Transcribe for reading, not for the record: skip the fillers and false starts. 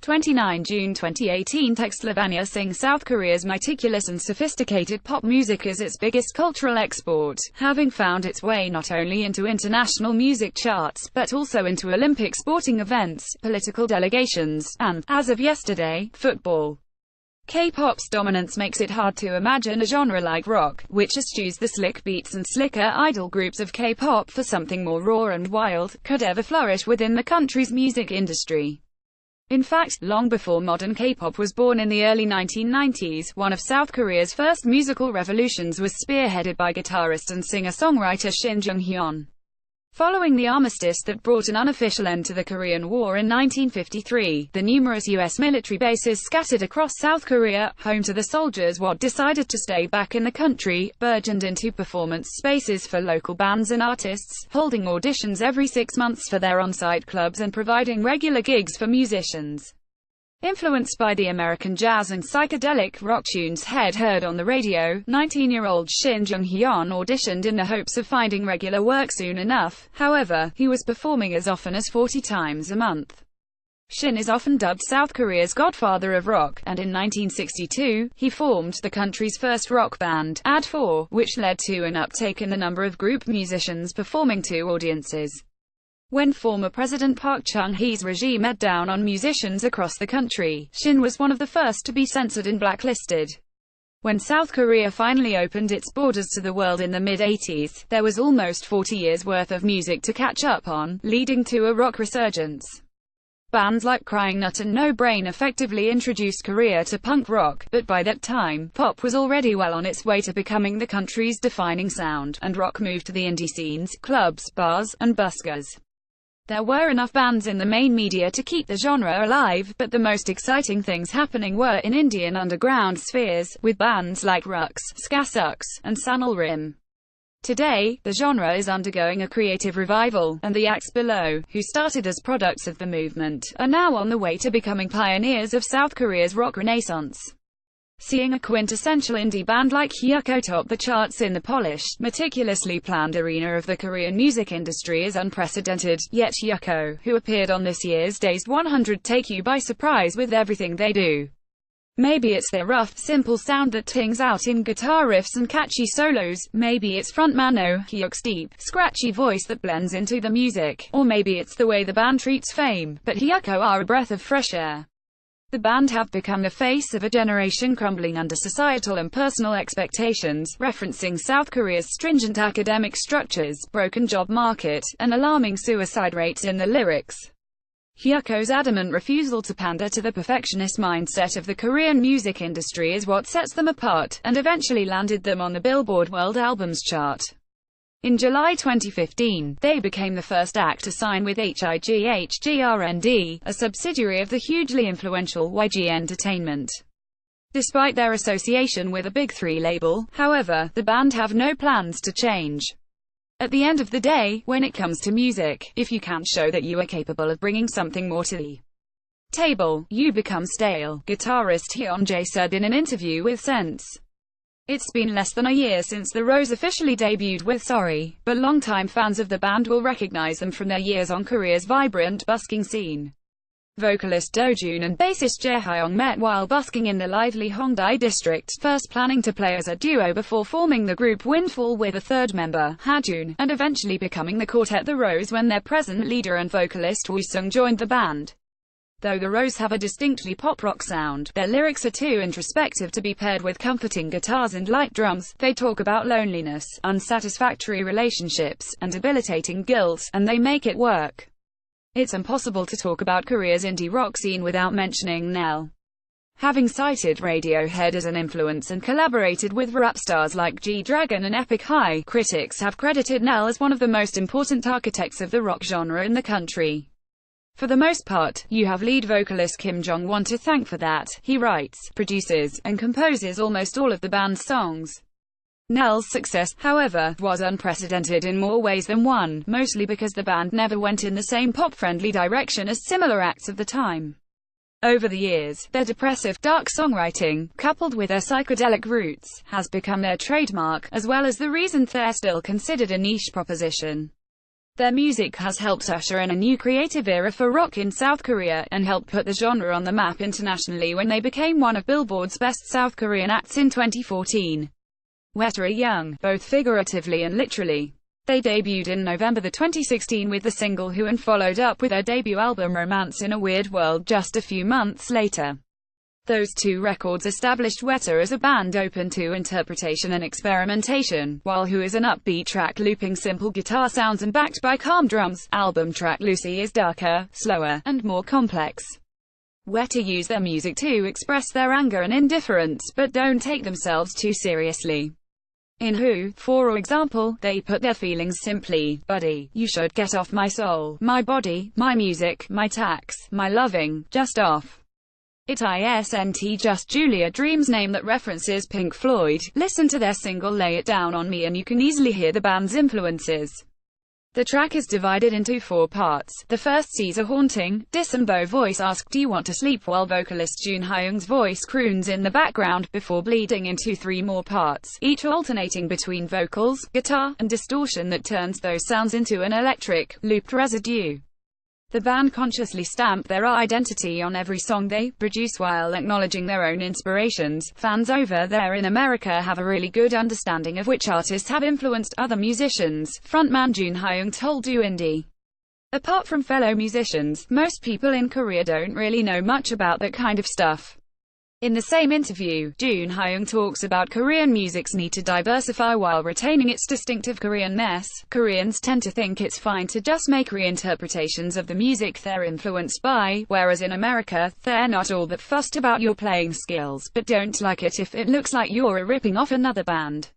29 June 2018 Text Lavanya sings South Korea's meticulous and sophisticated pop music is its biggest cultural export, having found its way not only into international music charts, but also into Olympic sporting events, political delegations, and, as of yesterday, football. K-pop's dominance makes it hard to imagine a genre like rock, which eschews the slick beats and slicker idol groups of K-pop for something more raw and wild, could ever flourish within the country's music industry. In fact, long before modern K-pop was born in the early 1990s, one of South Korea's first musical revolutions was spearheaded by guitarist and singer-songwriter Shin Jung-hyun. Following the armistice that brought an unofficial end to the Korean War in 1953, the numerous U.S. military bases scattered across South Korea, home to the soldiers what decided to stay back in the country, burgeoned into performance spaces for local bands and artists, holding auditions every 6 months for their on-site clubs and providing regular gigs for musicians. Influenced by the American jazz and psychedelic rock tunes heard on the radio, 19-year-old Shin Jung-hyun auditioned in the hopes of finding regular work soon enough. However, he was performing as often as 40 times a month. Shin is often dubbed South Korea's godfather of rock, and in 1962, he formed the country's first rock band, AD4, which led to an uptake in the number of group musicians performing to audiences. When former President Park Chung-hee's regime cut down on musicians across the country, Shin was one of the first to be censored and blacklisted. When South Korea finally opened its borders to the world in the mid-80s, there was almost 40 years' worth of music to catch up on, leading to a rock resurgence. Bands like Crying Nut and No Brain effectively introduced Korea to punk rock, but by that time, pop was already well on its way to becoming the country's defining sound, and rock moved to the indie scenes, clubs, bars, and buskers. There were enough bands in the main media to keep the genre alive, but the most exciting things happening were in Indian underground spheres, with bands like Rux, Skasuks, and Sanal Rim. Today, the genre is undergoing a creative revival, and the acts below, who started as products of the movement, are now on the way to becoming pioneers of South Korea's rock renaissance. Seeing a quintessential indie band like Hyukoh top the charts in the polished, meticulously planned arena of the Korean music industry is unprecedented, yet Hyukoh, who appeared on this year's Dazed 100, take you by surprise with everything they do. Maybe it's their rough, simple sound that tings out in guitar riffs and catchy solos, maybe it's frontman Oh Hyuk's deep, scratchy voice that blends into the music, or maybe it's the way the band treats fame, but Hyukoh are a breath of fresh air. The band have become the face of a generation crumbling under societal and personal expectations, referencing South Korea's stringent academic structures, broken job market, and alarming suicide rates in the lyrics. Hyukoh's adamant refusal to pander to the perfectionist mindset of the Korean music industry is what sets them apart, and eventually landed them on the Billboard World Albums chart. In July 2015, they became the first act to sign with HIGHGRND, a subsidiary of the hugely influential YG Entertainment. Despite their association with a Big Three label, however, the band have no plans to change. At the end of the day, when it comes to music, if you can't show that you are capable of bringing something more to the table, you become stale, guitarist Hyun-jae said in an interview with Sense. It's been less than a year since the Rose officially debuted with Sorry, but longtime fans of the band will recognize them from their years on Korea's vibrant busking scene. Vocalist Do Jun and bassist Jae-hyung met while busking in the lively Hongdae district, first planning to play as a duo before forming the group Windfall with a third member, Ha-jun, and eventually becoming the quartet The Rose when their present leader and vocalist Woo-sung joined the band. Though the Rose have a distinctly pop-rock sound, their lyrics are too introspective to be paired with comforting guitars and light drums. They talk about loneliness, unsatisfactory relationships, and debilitating guilt, and they make it work. It's impossible to talk about Korea's indie rock scene without mentioning Nell. Having cited Radiohead as an influence and collaborated with rap stars like G-Dragon and Epic High, critics have credited Nell as one of the most important architects of the rock genre in the country. For the most part, you have lead vocalist Kim Jong-won to thank for that. He writes, produces, and composes almost all of the band's songs. Nell's success, however, was unprecedented in more ways than one, mostly because the band never went in the same pop-friendly direction as similar acts of the time. Over the years, their depressive, dark songwriting, coupled with their psychedelic roots, has become their trademark, as well as the reason they're still considered a niche proposition. Their music has helped usher in a new creative era for rock in South Korea, and helped put the genre on the map internationally when they became one of Billboard's best South Korean acts in 2014. Weta are young, both figuratively and literally. They debuted in November 2016 with the single Who and followed up with their debut album Romance in a Weird World just a few months later. Those two records established Weta as a band open to interpretation and experimentation, while Who is an upbeat track looping simple guitar sounds and backed by calm drums. Album track Lucy is darker, slower, and more complex. Weta use their music to express their anger and indifference, but don't take themselves too seriously. In Who, for example, they put their feelings simply: buddy, you should get off my soul, my body, my music, my tax, my loving, just off. It isn't just Julia Dream's name that references Pink Floyd. Listen to their single Lay It Down on Me and you can easily hear the band's influences. The track is divided into 4 parts. The first sees a haunting, disembodied voice ask, "Do you want to sleep?" while vocalist Jun Hyung's voice croons in the background, before bleeding into 3 more parts, each alternating between vocals, guitar, and distortion that turns those sounds into an electric, looped residue. The band consciously stamp their identity on every song they produce while acknowledging their own inspirations. Fans over there in America have a really good understanding of which artists have influenced other musicians, frontman Jun Hyung told Do Indie. Apart from fellow musicians, most people in Korea don't really know much about that kind of stuff. In the same interview, Jun Hyung talks about Korean music's need to diversify while retaining its distinctive Korean-ness. Koreans tend to think it's fine to just make reinterpretations of the music they're influenced by, whereas in America, they're not all that fussed about your playing skills, but don't like it if it looks like you're ripping off another band.